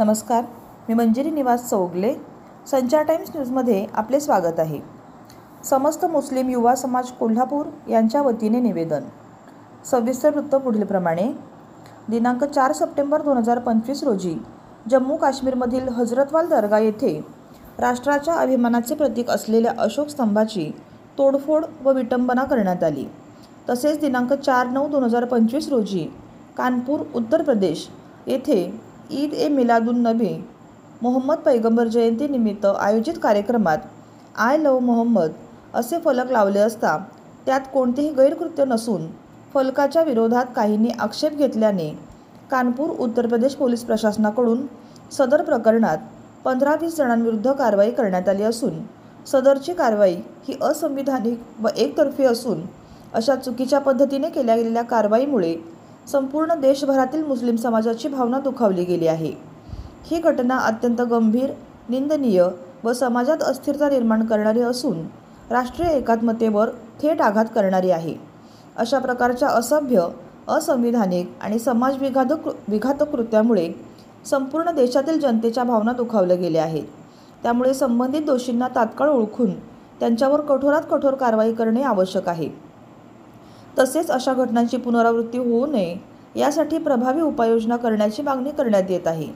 नमस्कार, मी मंजिरी निवास चौगले. संचार टाइम्स न्यूजमध्ये आपले स्वागत आहे. समस्त मुस्लिम युवा समाज कोल्हापूर यांच्या वतीने निवेदन. सविस्तर वृत्त पुढीलप्रमाणे. दिनांक 4 सप्टेंबर 2025 रोजी जम्मू काश्मीरमधील हजरतवाल दर्गा येथे राष्ट्राच्या अभिमानाचे प्रतीक असलेल्या अशोक स्तंभाची तोडफोड व विटंबना करण्यात आली. तसेच दिनांक 4/9/2025 रोजी कानपूर, उत्तर प्रदेश येथे ईद ए मिलादुन्नबी मोहम्मद पैगंबर जयंतीनिमित्त आयोजित कार्यक्रमात आय लव्ह मोहम्मद असे फलक लावले असता त्यात कोणतेही गैरकृत्य नसून फलकाच्या विरोधात काहींनी आक्षेप घेतल्याने कानपूर, उत्तर प्रदेश पोलीस प्रशासनाकडून सदर प्रकरणात 15-20 जणांविरुद्ध कारवाई करण्यात आली असून सदरची कारवाई ही असंविधानिक व एकतर्फी असून अशा चुकीच्या पद्धतीने केल्या गेलेल्या कारवाईमुळे संपूर्ण देशभरातील मुस्लिम समाजाची भावना दुखावली गेली आहे. ही घटना अत्यंत गंभीर, निंदनीय व समाजात अस्थिरता निर्माण करणारी असून राष्ट्रीय एकात्मतेवर थेट आघात करणारी आहे. अशा प्रकारच्या असभ्य, असंविधानिक आणि समाजविघातक कृत्यामुळे संपूर्ण देशातील जनतेच्या भावना दुखावल्या गेल्या आहेत. त्यामुळे संबंधित दोषींना तात्काळ ओळखून त्यांच्यावर कठोरात कठोर कारवाई करणे आवश्यक आहे. तसेच अशा घटनांची पुनरावृत्ती होऊ नये यासाठी प्रभावी उपाययोजना करण्याची मागणी करण्यात येत आहे.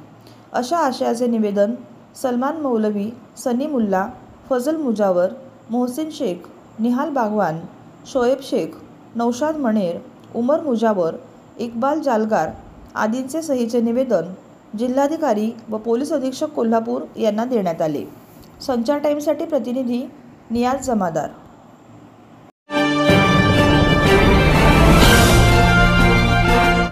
अशा आशयाचे निवेदन सलमान मौलवी, सनी मुल्ला, फजल मुजावर, मोहसिन शेख, निहाल बागवान, शोएब शेख, नौशाद मणेर, उमर मुजावर, इक्बाल जालगार आदींचे सहीचे निवेदन जिल्हाधिकारी व पोलीस अधीक्षक कोल्हापूर यांना देण्यात आले. संचार टाइम्ससाठी प्रतिनिधी नियाज जमादार.